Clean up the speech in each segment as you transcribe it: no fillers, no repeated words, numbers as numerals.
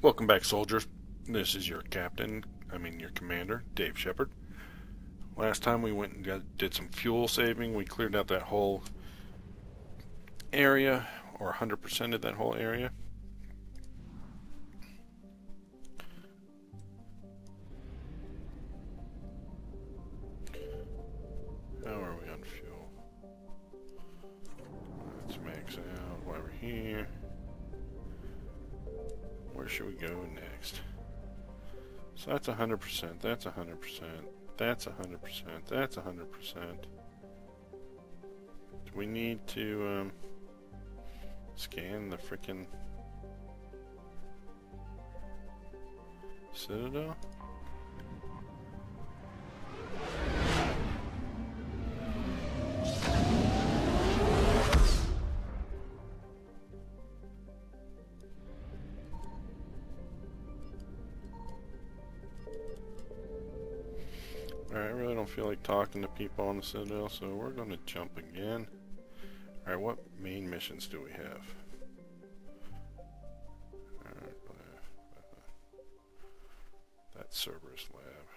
Welcome back, soldiers. This is your your commander, Dave Shepard. Last time we went and did some fuel saving. We cleared out that whole area, or 100% of that whole area. How are we on fuel? Let's max out while we're here. Where should we go next? So that's 100%, that's 100%, that's 100%, that's 100%. Do we need to scan the frickin' Citadel? Alright, I really don't feel like talking to people on the Citadel, so we're going to jump again. Alright, what main missions do we have? That Cerberus lab.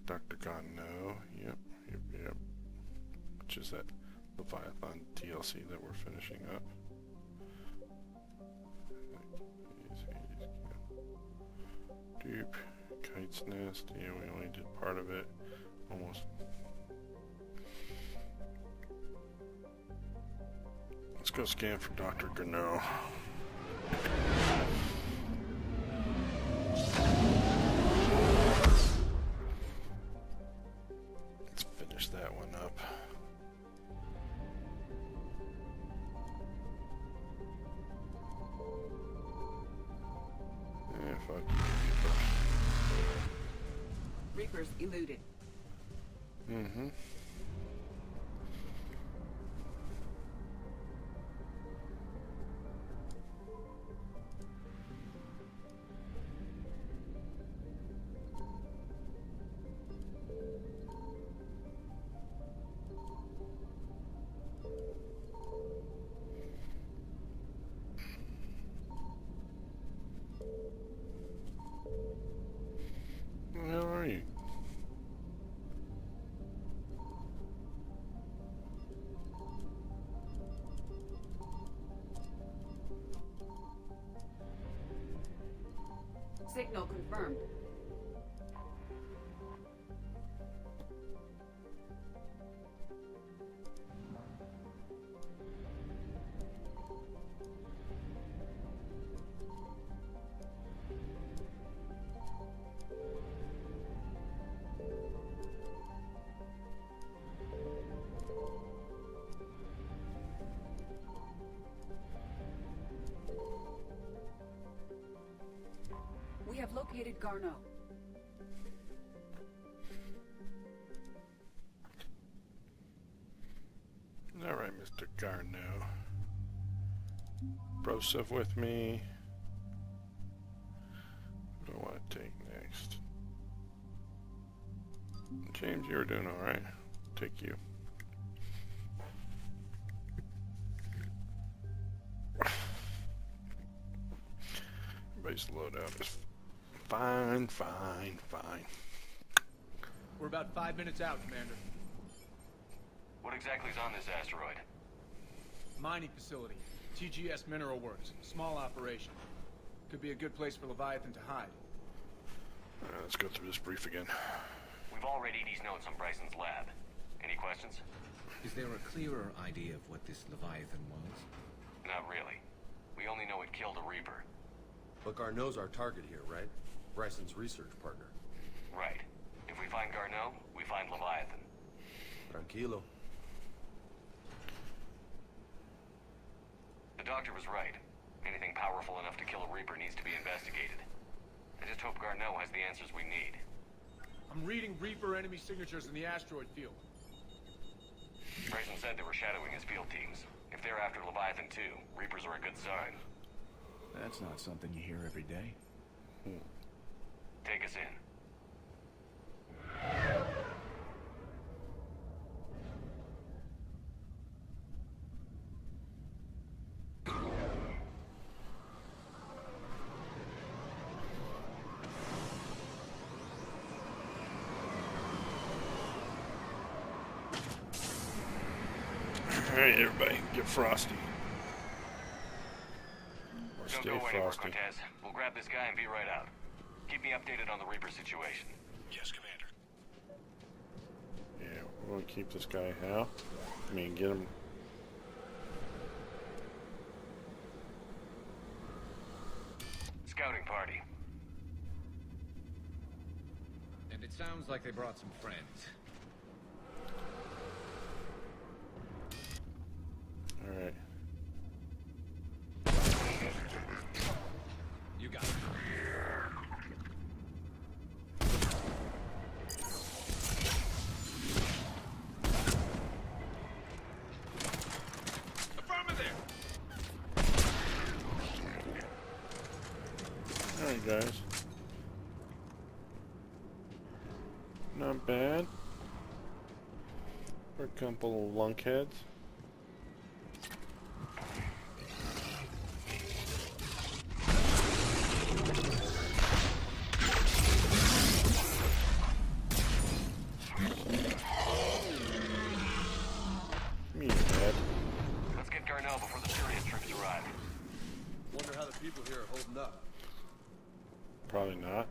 Dr Garneau, yep. Which is that Leviathan DLC that we're finishing up. Dupe. Kite's Nest, yeah, we only did part of it, almost. Let's go scan for Dr. Garneau. Let's finish that one up. Yeah, fuck you. Reapers eluded. Mm-hmm. Where are you? Signal confirmed. We have located Garneau. Alright, Mr. Garneau. Broseph with me. What do I want to take next? James, you were doing alright. Take you. Everybody's loadout is fine. We're about 5 minutes out, Commander. What exactly is on this asteroid? Mining facility. TGS Mineral Works. Small operation. Could be a good place for Leviathan to hide. Let's go through this brief again. We've all read Edie's notes on Bryson's lab. Any questions? Is there a clearer idea of what this Leviathan was? Not really. We only know it killed a Reaper. But Garneau's our target here, right? Bryson's research partner. Right. If we find Garneau, we find Leviathan. Tranquilo. The doctor was right. Anything powerful enough to kill a Reaper needs to be investigated. I just hope Garneau has the answers we need. I'm reading Reaper enemy signatures in the asteroid field. Bryson said they were shadowing his field teams. If they're after Leviathan too, Reapers are a good sign. That's not something you hear every day. Take us in. Alright, everybody, get frosty. Or Don't stay go anywhere, frosty. Cortez. We'll grab this guy and be right out. Keep me updated on the Reaper situation. Yes, Commander. Yeah, we're gonna keep this guy how? I mean, get him. Scouting party. And it sounds like they brought some friends. Alright. You got it. Alright, guys. Not bad. For a couple of lunkheads. Me bad. Let's get Garneau before the serious troops arrive. Wonder how the people here are holding up. Probably not.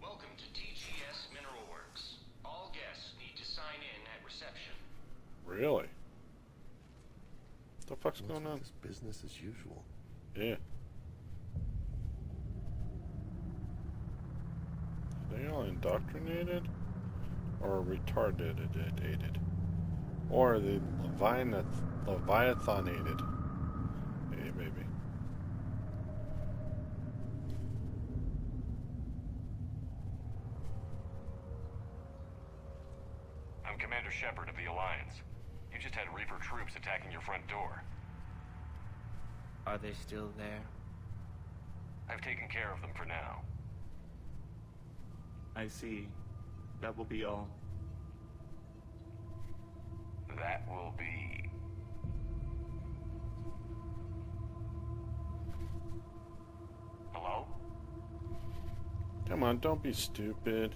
Welcome to TGS Mineral Works. All guests need to sign in at reception. Really? The fuck's going on? It's business as usual. Yeah. Are they all indoctrinated? Or retarded? Or are they leviathanated? Hey, baby. I'm Commander Shepard of the Alliance. You just had Reaper troops attacking your front door. Are they still there? I've taken care of them for now. I see. That will be all. That will be... Hello? Come on, don't be stupid.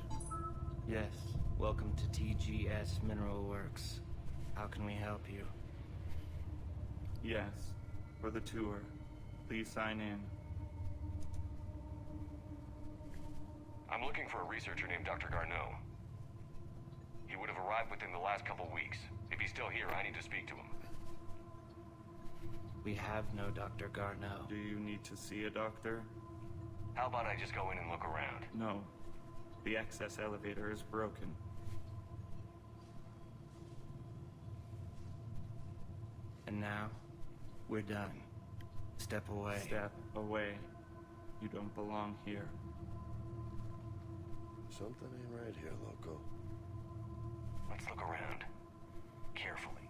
Yes. Welcome to TGS Mineral Works. How can we help you? Yes. For the tour. Please sign in. I'm looking for a researcher named Dr. Garneau. He would have arrived within the last couple weeks. If he's still here, I need to speak to him. We have no Dr. Garneau. Do you need to see a doctor? How about I just go in and look around? No. The access elevator is broken. And now, we're done. Step away. Step away. You don't belong here. Something ain't right here, loco. Let's look around. Carefully.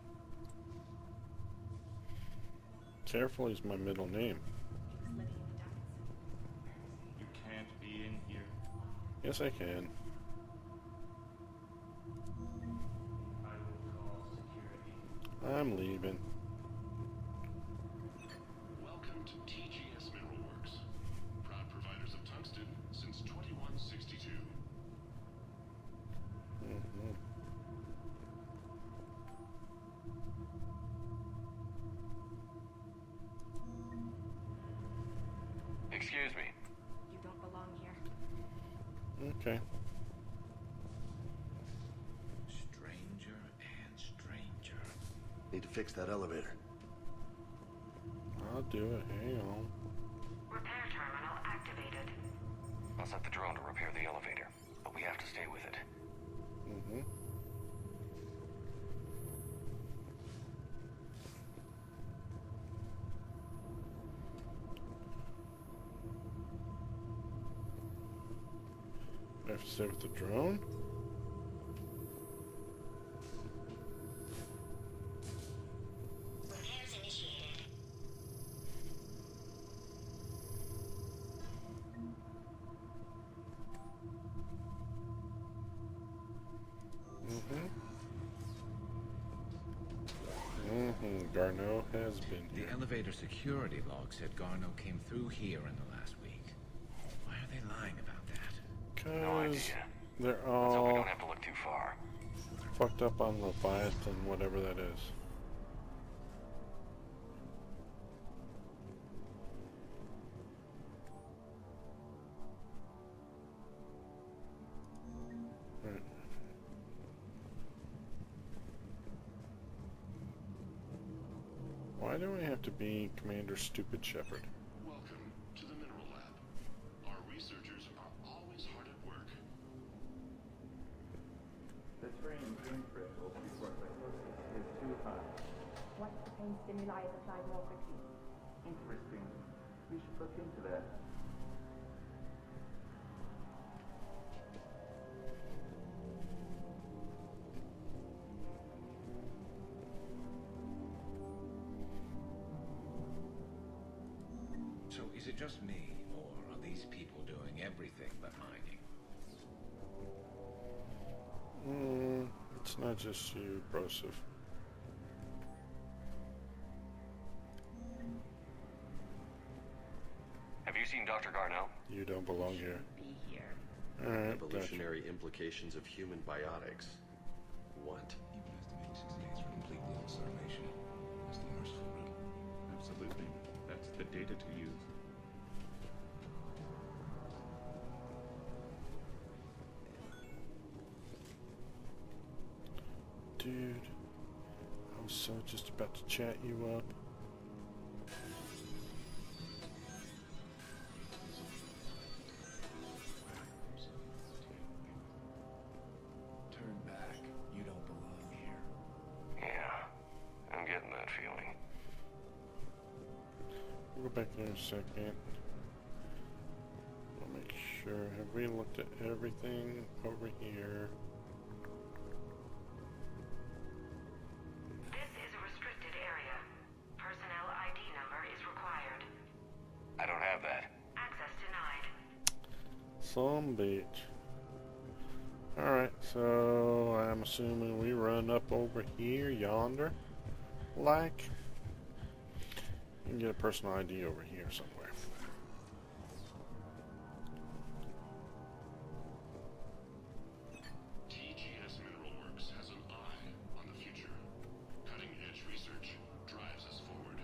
Careful is my middle name. You can't be in here. Yes, I can. I will call security. I'm leaving. Welcome to TGS Mineral Works. Proud providers of tungsten since 2162. Mm-hmm. Excuse me. You don't belong here. Okay. Stranger and stranger. Need to fix that elevator. I'll do it. Hang on. Repair terminal activated. I'll set the drone to repair the elevator, but we have to stay with it. Mm-hmm. I have to stay with the drone? Repairs initiated. has been The here. elevator security log said Garneau came through here in the last week. Why are they lying about that? No Because idea. they're Let's hope we all don't have to look too far. fucked up on Leviathan, whatever that is. Right. Why do we have to be Commander Stupid Shepherd? Welcome to the Mineral Lab. Our researchers are always hard at work. The train green crystals before psychosis is too high. What's the pain stimuli applied more quickly? Interesting. We should look into that. So is it just me, or are these people doing everything but mining? It's not just you, Broseph. Have you seen Dr. Garneau? You don't belong here. Be here. Alright, gotcha. Evolutionary implications of human biotics. What? You would estimate 6 days for complete extermination. That's the merciful route. Absolutely. That's the data to use. Dude, I was so just about to chat you up. Turn back. You don't belong here. Yeah, I'm getting that feeling. We'll go back there in a second. I'll make sure. Have we looked at everything over here? This is a restricted area. Personnel ID number is required. I don't have that. Access denied. Some bitch. Alright, so I'm assuming we run up over here, yonder. Like. You can get a personal ID over here somewhere. TGS Mineral Works has an eye on the future. Cutting-edge research drives us forward.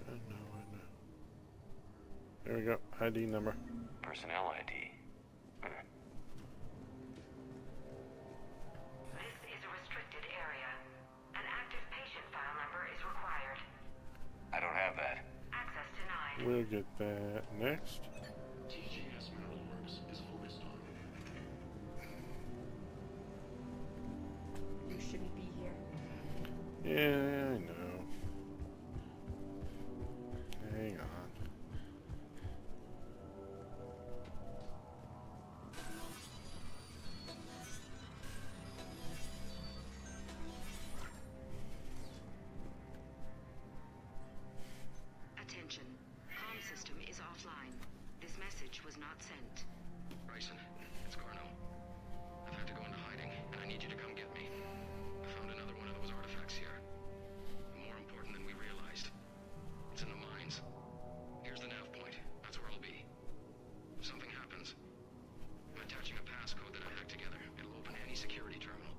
I know. There we go. ID number. Personnel ID. This is a restricted area. An active patient file number is required. I don't have that. Access denied. We'll get that next. TGS Mineral Works is focused on You shouldn't be here. Yeah, I know. Hang on. Attention. Comm system is offline. This message was not sent. Bryson, it's Garneau. I've had to go into hiding, and I need you to come get me. I found another one of those artifacts here. More important than we realized. It's in the mines. Here's the nav point. That's where I'll be. If something happens, I'm attaching a passcode that I hacked together. It'll open any security terminal.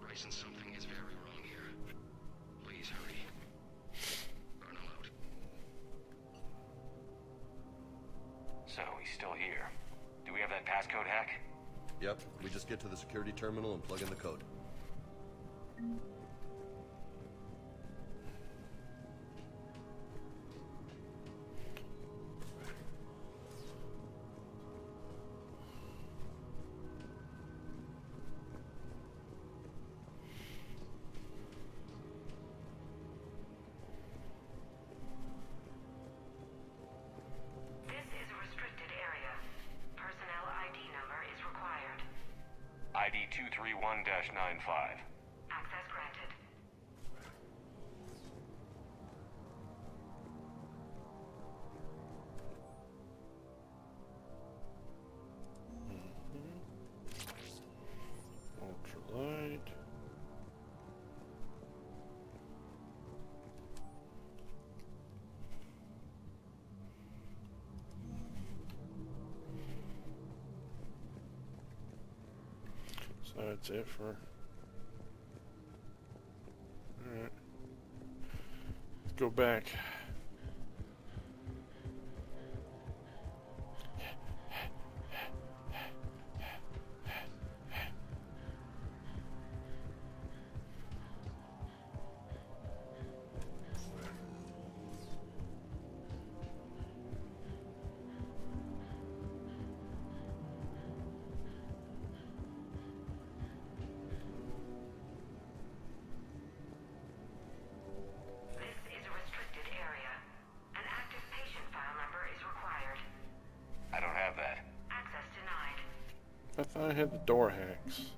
Bryson, something is very wrong here. Please hurry. Garneau out. So, he's still here. Do we have that passcode hack? Yep, we just get to the security terminal and plug in the code. This is a restricted area. Personnel ID number is required. ID 231-95. Access granted. So that's it for... Alright. Let's go back. I thought I had the door hacks.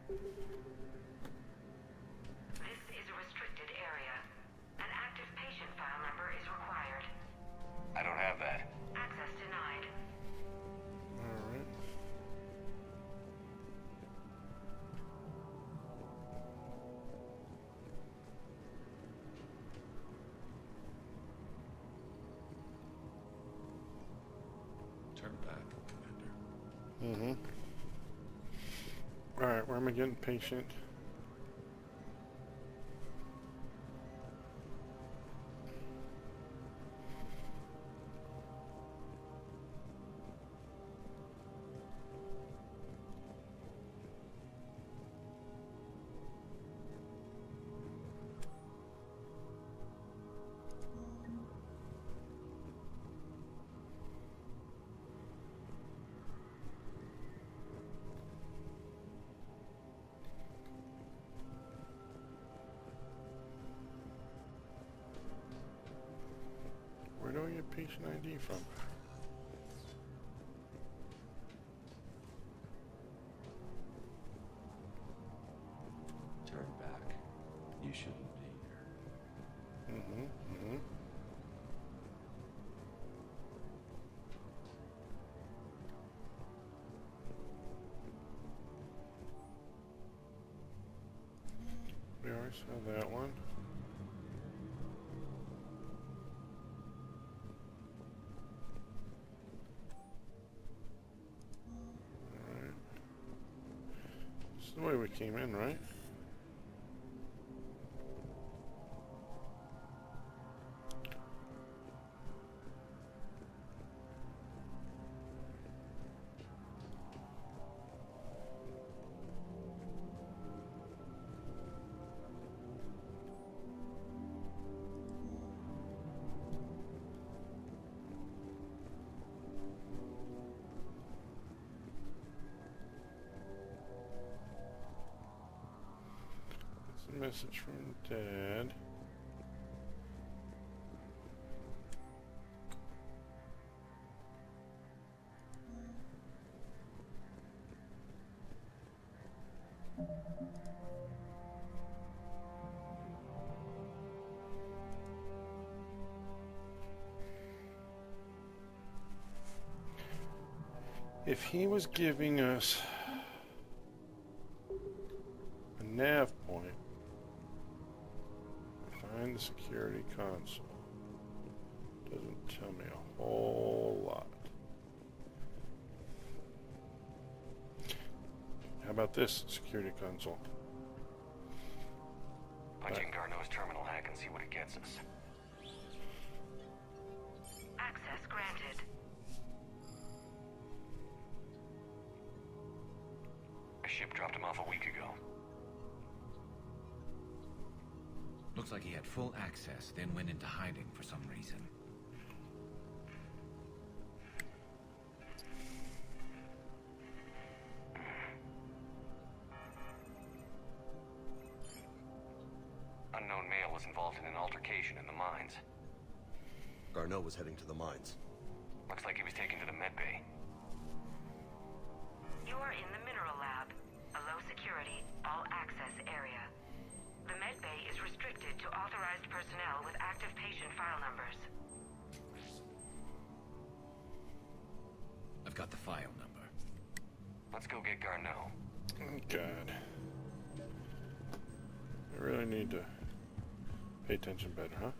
This is a restricted area. An active patient file number is required. I don't have that. Access denied. Alright. Turn back, Commander. Mm-hmm. Alright, where am I getting patient? Where do I get patient ID from? Turn back. You shouldn't be here. Mm-hmm, mm-hmm. We already saw that one. Alright. This is the way we came in, right? It's a message from Dad. If he was giving us a nav point, find the security console. Doesn't tell me a whole lot. How about this security console? Punch in Garneau's terminal hack and see what it gets us. Access granted. A ship dropped him off a week ago. Looks like he had full access, then went into hiding for some reason. Unknown male was involved in an altercation in the mines. Garneau was heading to the mines. Looks like he was taken to the med bay. You are in the mineral lab, a low security, all access area. The med bay is restricted to authorized personnel with active patient file numbers. I've got the file number. Let's go get Garneau. Oh, God. I really need to pay attention better, huh?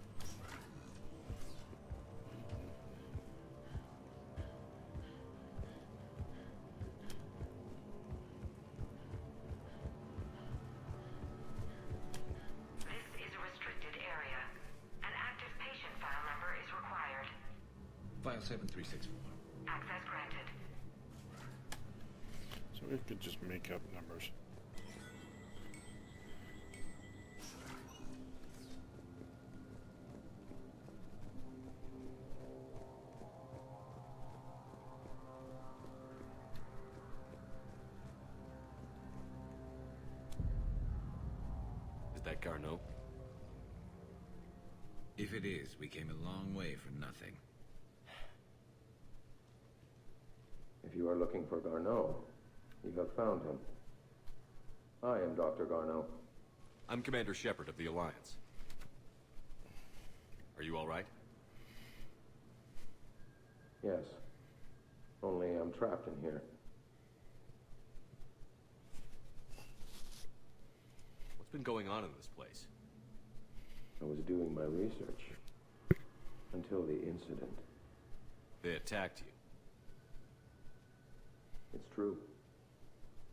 7364. Access granted. So we could just make up numbers. Is that Garneau? If it is, we came a long way for nothing. If you are looking for Garneau, you have found him. I am Dr. Garneau. I'm Commander Shepard of the Alliance. Are you all right? Yes. Only I'm trapped in here. What's been going on in this place? I was doing my research until the incident. They attacked you. It's true.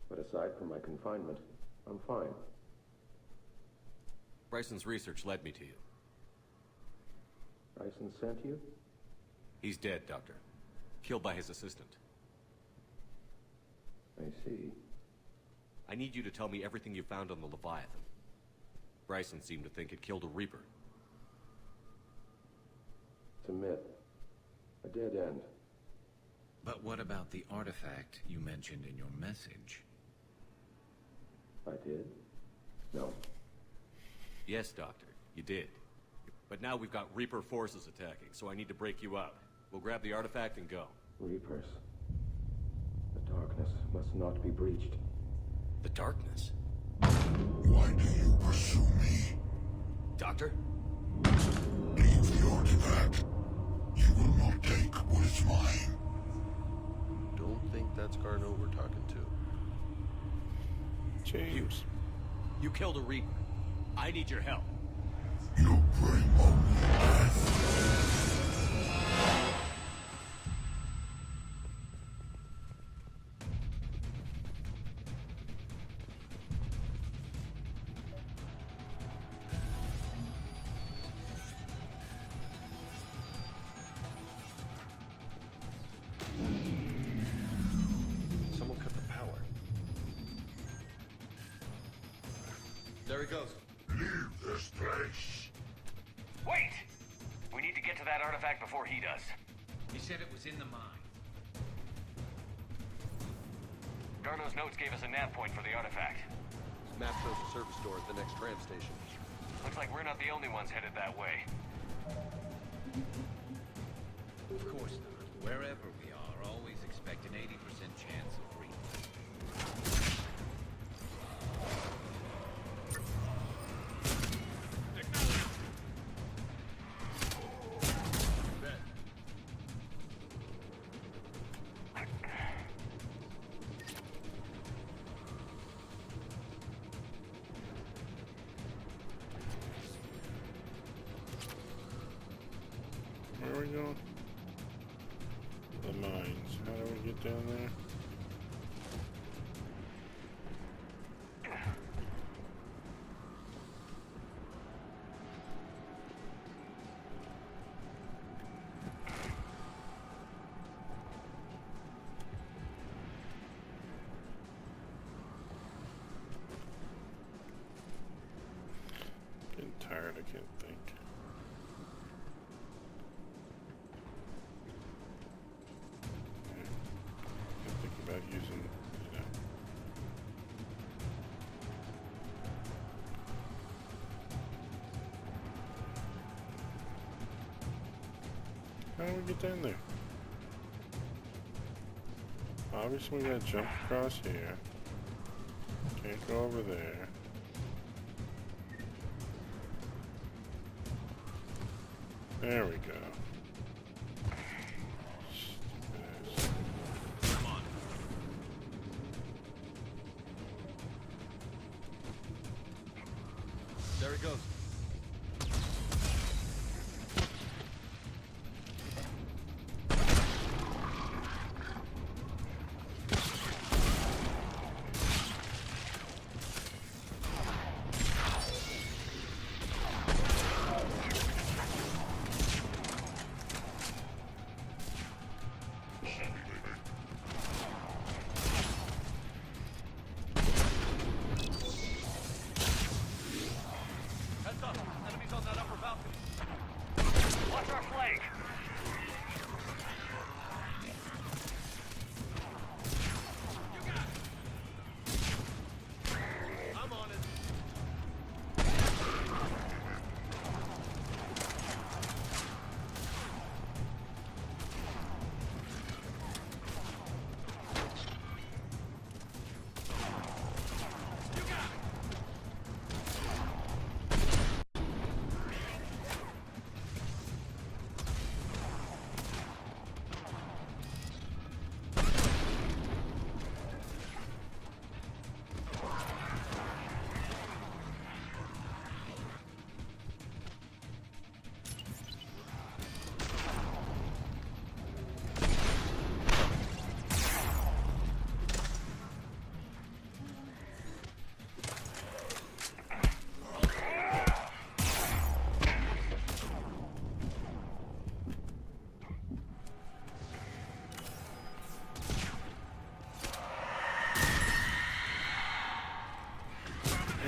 But aside from my confinement, I'm fine. Bryson's research led me to you. Bryson sent you? He's dead, Doctor. Killed by his assistant. I see. I need you to tell me everything you found on the Leviathan. Bryson seemed to think it killed a Reaper. It's a myth. A dead end. But what about the artifact you mentioned in your message? I did? No. Yes, Doctor, you did. But now we've got Reaper forces attacking, so I need to break you up. We'll grab the artifact and go. Reapers. The darkness must not be breached. The darkness? Why do you pursue me? Doctor? Leave the artifact. You will not take what is mine. Don't think that's Garneau we're talking to. James. You killed a Reaper. I need your help. You bring only death. Someone cut the power. There he goes. Leave this place. Wait! We need to get to that artifact before he does. He said it was in the mine. Garneau's notes gave us a nav point for the artifact. This map shows a service door at the next tram station. Looks like we're not the only ones headed that way. Of course not. Wherever we are, always expect an 80% chance of reach. Where are we going? The mines. How do we get down there? Getting tired, I can't think. About using, you know. How do we get down there? Obviously we gotta jump across here. Can't go over there. There we go. There he goes.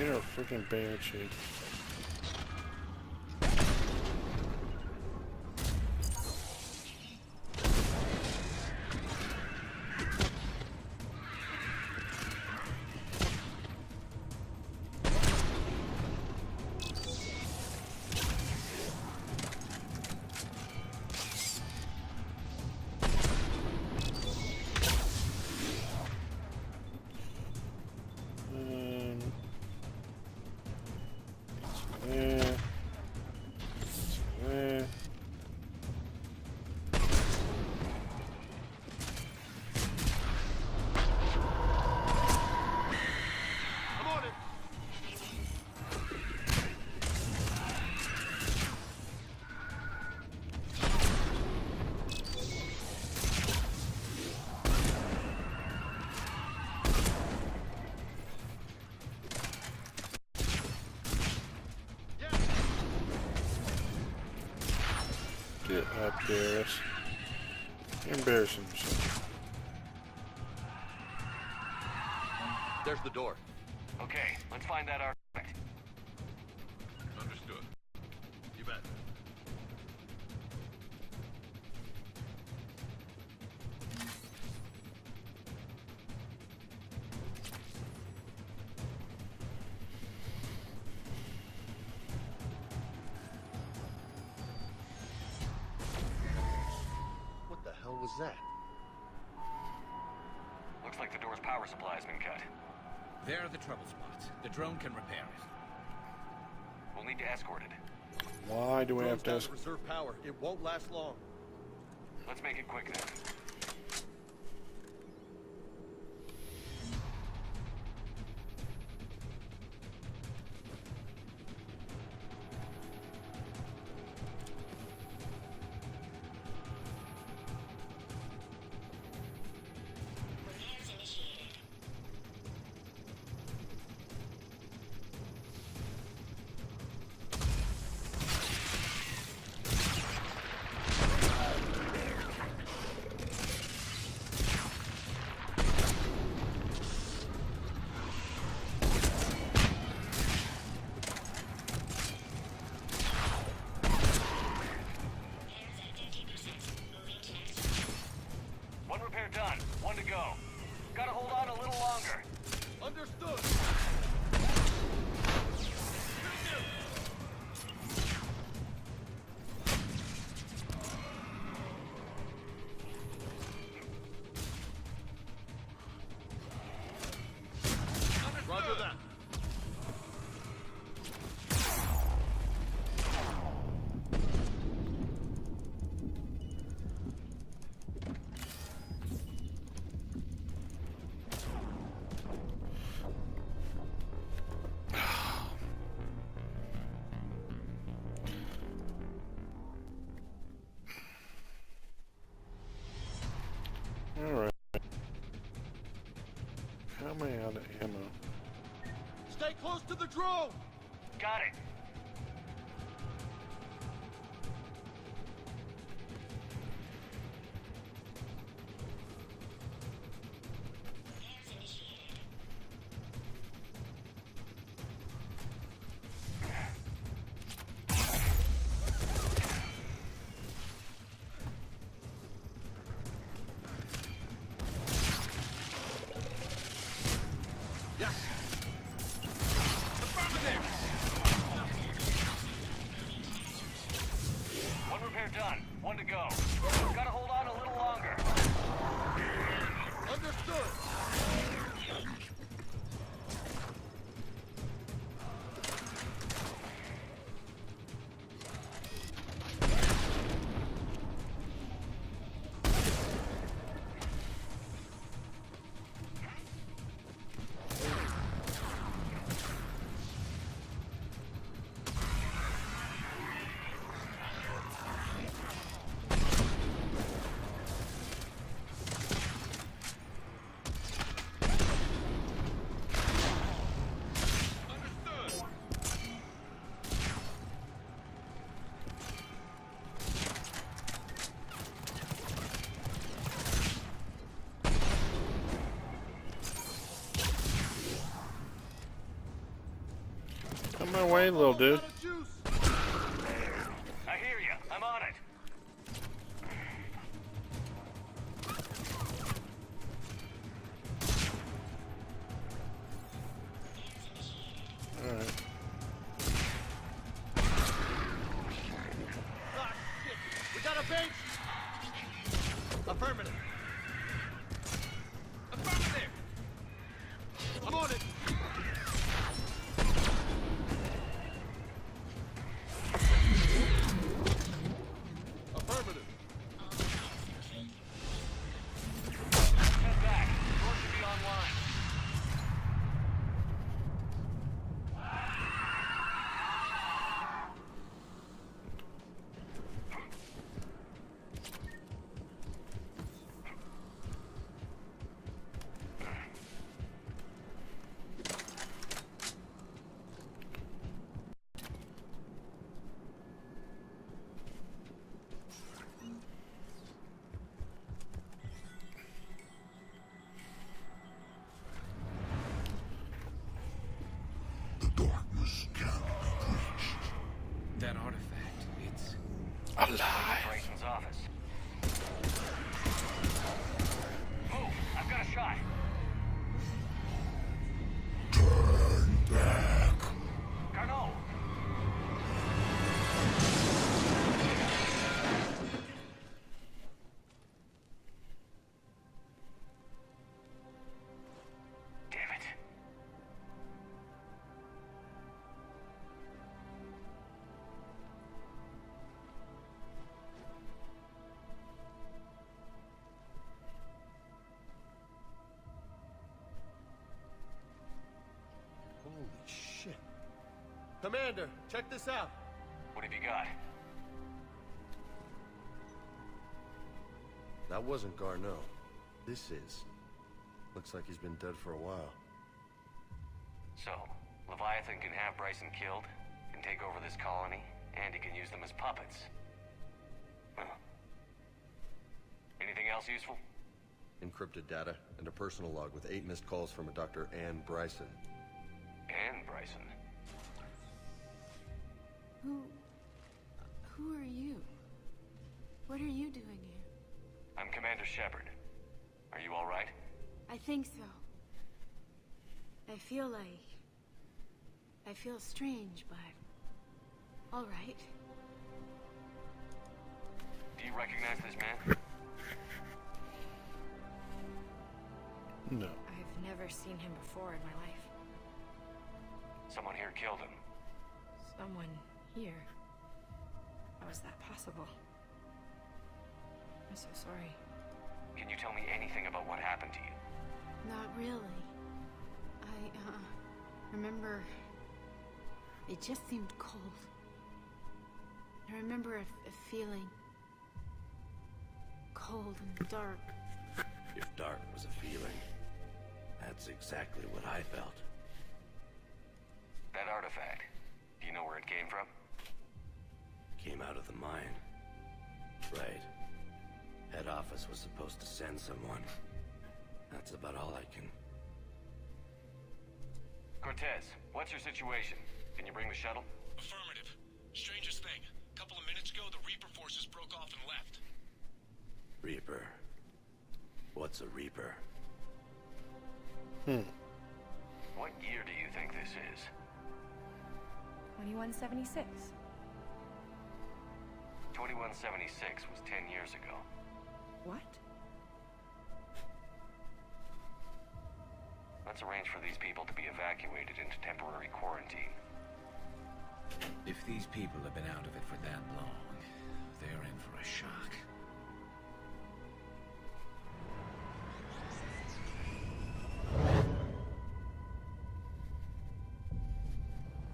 You're a freaking banshee. Get up there. That's embarrassing yourself. There's the door. Okay, let's find that artifact. Understood. You bet. What the hell was that? Looks like the door's power supply's been cut. There are the trouble spots. The drone can repair it. We'll need to escort it. Why do we have to? Reserve power. It won't last long. Let's make it quick then. One repair done. One to go. Gotta hold on a little longer. Understood. Roger that. Alright. How am I out of ammo? Stay close to the drone. Got it. Yes. Affirmative. One repair done. One to go. Gotta hold on a little longer. Understood. On my way, little dude. I hear you. I'm on it. Alright. Ah, shit. We got a base! Affirmative. Affirmative! I'm on it! Affirmative. Head back. Door should be online. The darkness can't be breached. That artifact, it's... alive. Operations office. Move! I've got a shot. Turn back. Garneau! Damn it. Holy shit. Commander, check this out. What have you got? That wasn't Garneau. This is. Looks like he's been dead for a while. So, Leviathan can have Bryson killed, can take over this colony, and he can use them as puppets. Huh. Anything else useful? Encrypted data and a personal log with 8 missed calls from a Dr. Ann Bryson. Ann Bryson. Who are you? What are you doing here? I'm Commander Shepard. Are you all right? I think so. I feel strange, but... all right. Do you recognize this man? No. I've never seen him before in my life. Someone here killed him. Someone here? How is that possible? I'm so sorry. Can you tell me anything about what happened to you? Not really. I, remember... it just seemed cold. I remember a feeling... cold and dark. If dark was a feeling, that's exactly what I felt. That artifact, do you know where it came from? Came out of the mine. Right. Head office was supposed to send someone. That's about all I can... Cortez, what's your situation? Can you bring the shuttle? Affirmative. Strangest thing. A couple of minutes ago, the Reaper forces broke off and left. Reaper. What's a Reaper? What year do you think this is? 2176. 2176 was 10 years ago. What? Let's arrange for these people to be evacuated into temporary quarantine. If these people have been out of it for that long, they're in for a shock.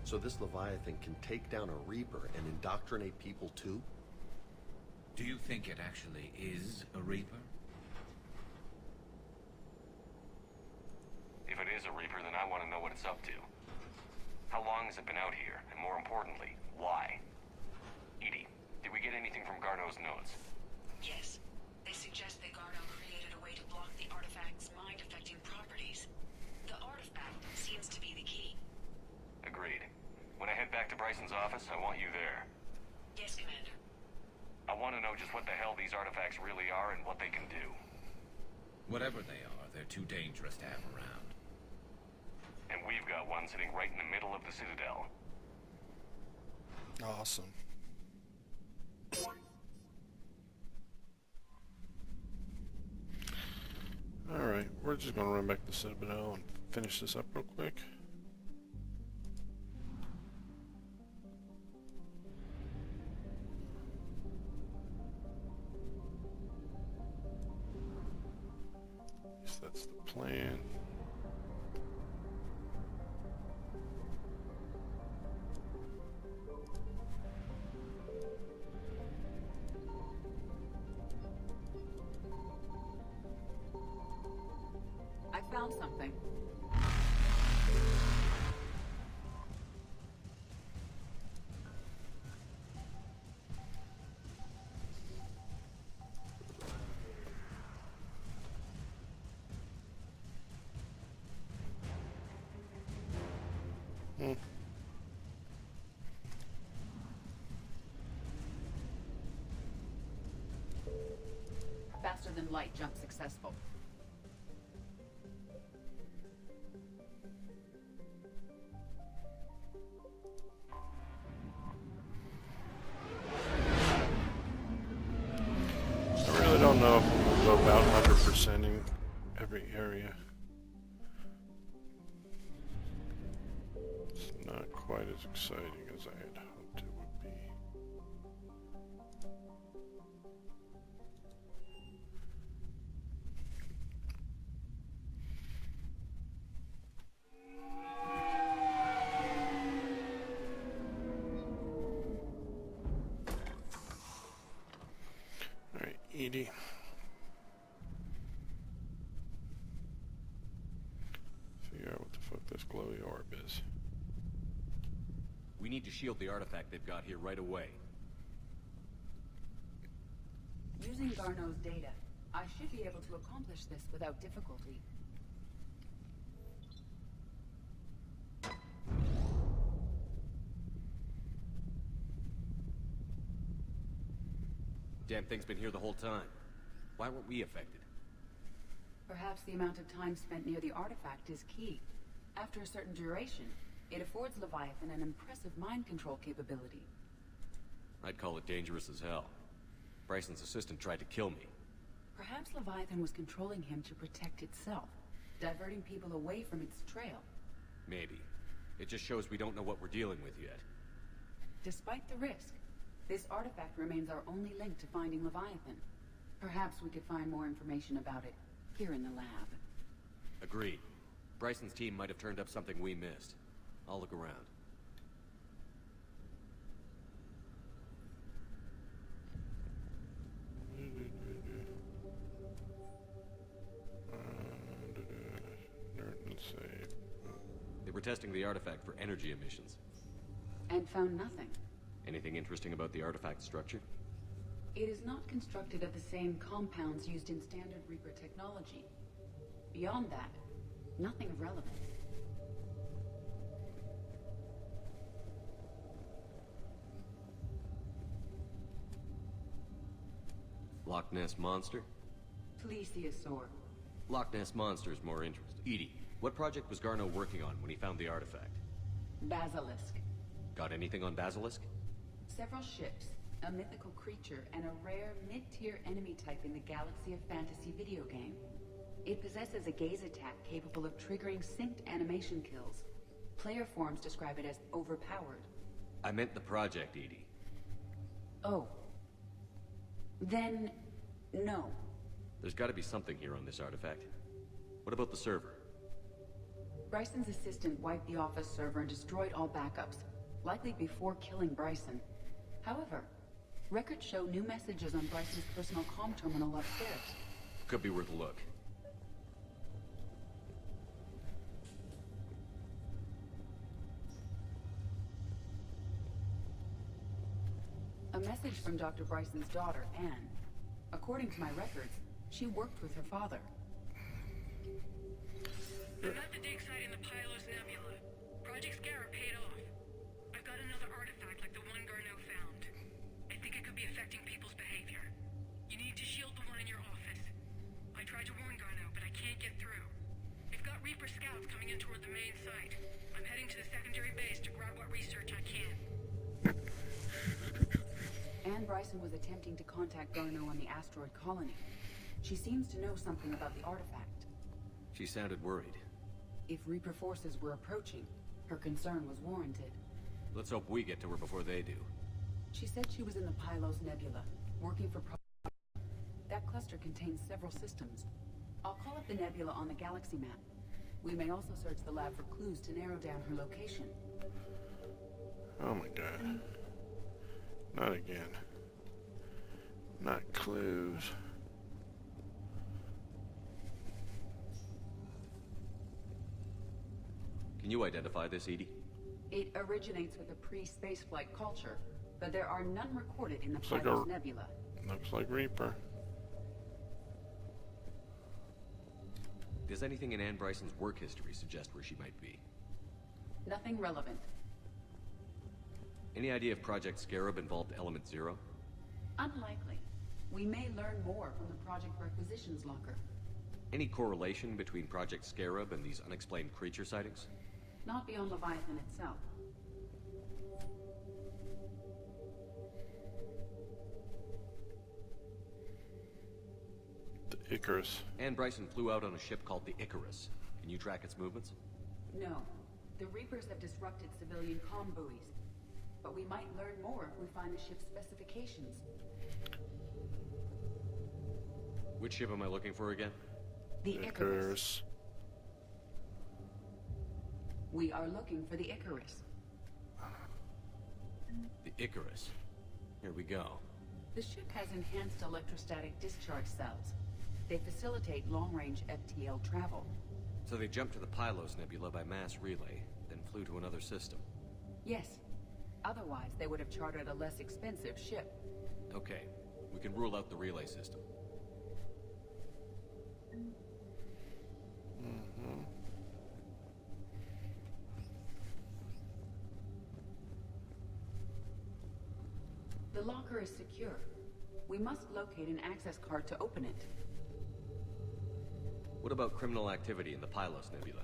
So this Leviathan can take down a Reaper and indoctrinate people too? Do you think it actually is a Reaper? If it is a Reaper, then I want to know what it's up to. How long has it been out here? And more importantly, why? Edie, did we get anything from Garneau's notes? Yes. They suggest that Garneau created a way to block the artifact's mind-affecting properties. The artifact seems to be the key. Agreed. When a office, I want you there. Yes, Commander. I want to know just what the hell these artifacts really are and what they can do. Whatever they are, they're too dangerous to have around. And we've got one sitting right in the middle of the Citadel. Awesome. Alright, we're just going to run back to the Citadel and finish this up real quick. Guess that's the plan. I found something. Faster than light jump successful. I really don't know if we'll go about 100%ing every area. It's not quite as exciting as I had hoped it would be. Alright, Edie. Figure out what the fuck this glowy orb is. We need to shield the artifact they've got here right away. Using Garneau's data, I should be able to accomplish this without difficulty. Damn thing's been here the whole time. Why weren't we affected? Perhaps the amount of time spent near the artifact is key. After a certain duration, it affords Leviathan an impressive mind control capability. I'd call it dangerous as hell. Bryson's assistant tried to kill me. Perhaps Leviathan was controlling him to protect itself, diverting people away from its trail. Maybe. It just shows we don't know what we're dealing with yet. Despite the risk, this artifact remains our only link to finding Leviathan. Perhaps we could find more information about it here in the lab. Agreed. Bryson's team might have turned up something we missed. I'll look around. They were testing the artifact for energy emissions. And found nothing. Anything interesting about the artifact structure? It is not constructed of the same compounds used in standard Reaper technology. Beyond that, nothing of relevance. Loch Ness Monster? Plesiosaur. Loch Ness Monster is more interesting. Edie, what project was Garneau working on when he found the artifact? Basilisk. Got anything on Basilisk? Several ships, a mythical creature, and a rare mid-tier enemy type in the Galaxy of Fantasy video game. It possesses a gaze attack capable of triggering synced animation kills. Player forums describe it as overpowered. I meant the project, Edie. Oh. Then, no. There's got to be something here on this artifact. What about the server? Bryson's assistant wiped the office server and destroyed all backups, likely before killing Bryson. However, records show new messages on Bryson's personal comm terminal upstairs. Could be worth a look. A message from Dr. Bryson's daughter, Anne. According to my records, she worked with her father. I'm at the dig site in the Pylos Nebula. Project Scarab paid off. I've got another artifact like south, coming in toward the main site. I'm heading to the secondary base to grab what research I can. Anne Bryson was attempting to contact Garneau on the asteroid colony. She seems to know something about the artifact. She sounded worried. If Reaper forces were approaching, her concern was warranted. Let's hope we get to her before they do. She said she was in the Pylos Nebula, working for That cluster contains several systems. I'll call up the nebula on the galaxy map. We may also search the lab for clues to narrow down her location. Oh my god. Not again. Not clues. Can you identify this, Edie? It originates with a pre-spaceflight culture, but there are none recorded in the Looks like Pylos Nebula. Looks like Reaper. Does anything in Anne Bryson's work history suggest where she might be? Nothing relevant. Any idea if Project Scarab involved Element Zero? Unlikely. We may learn more from the Project Requisitions Locker. Any correlation between Project Scarab and these unexplained creature sightings? Not beyond Leviathan itself. The Icarus. Anne Bryson flew out on a ship called the Icarus. Can you track its movements? No. The Reapers have disrupted civilian comm buoys. But we might learn more if we find the ship's specifications. Which ship am I looking for again? The Icarus. We are looking for the Icarus. The Icarus. Here we go. The ship has enhanced electrostatic discharge cells. They facilitate long-range FTL travel. So they jumped to the Pylos Nebula by mass relay, then flew to another system. Yes. Otherwise, they would have chartered a less expensive ship. Okay. We can rule out the relay system. Mm-hmm. The locker is secure. We must locate an access card to open it. What about criminal activity in the Pylos Nebula?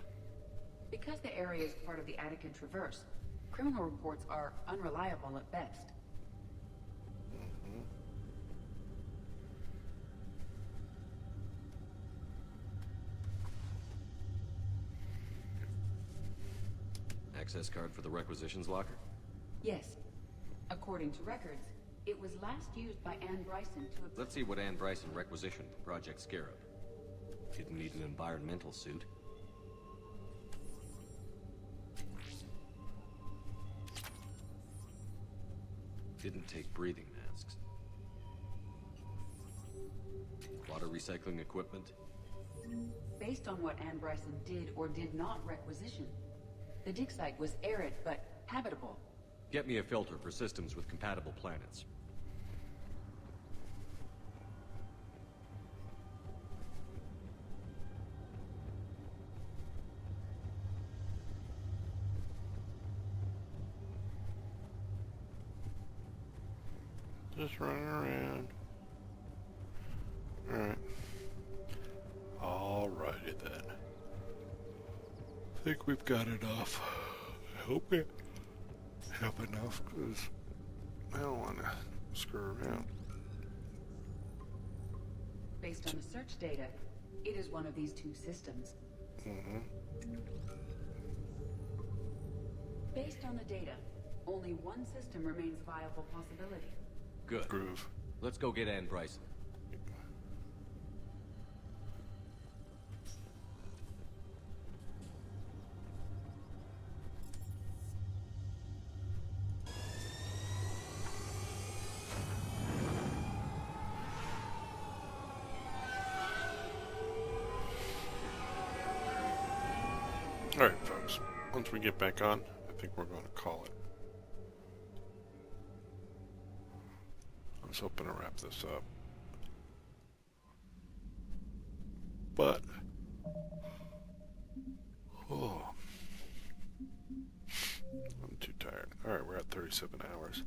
Because the area is part of the Attican Traverse, criminal reports are unreliable at best. Access card for the requisitions locker? Yes. According to records, it was last used by Anne Bryson to... Let's see what Anne Bryson requisitioned for Project Scarab. Didn't need an environmental suit. Didn't take breathing masks. Water recycling equipment. Based on what Anne Bryson did or did not requisition, the dig site was arid but habitable. Get me a filter for systems with compatible planets. Just running around. Alright. Alrighty then. I think we've got enough. I hope we have enough, because I don't want to screw around. Based on the search data, it is one of these two systems. Mm-hmm. Based on the data, only one system remains a viable possibility. Good. Groove. Let's go get Anne Bryson. Alright, folks. Once we get back on, I think we're going to call it. I was hoping to wrap this up. But, oh, I'm too tired. Alright, we're at 37 hours.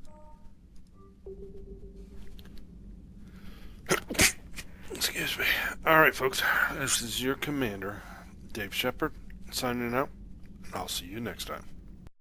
Excuse me. Alright, folks. This is your commander, Dave Shepard, signing out, and I'll see you next time.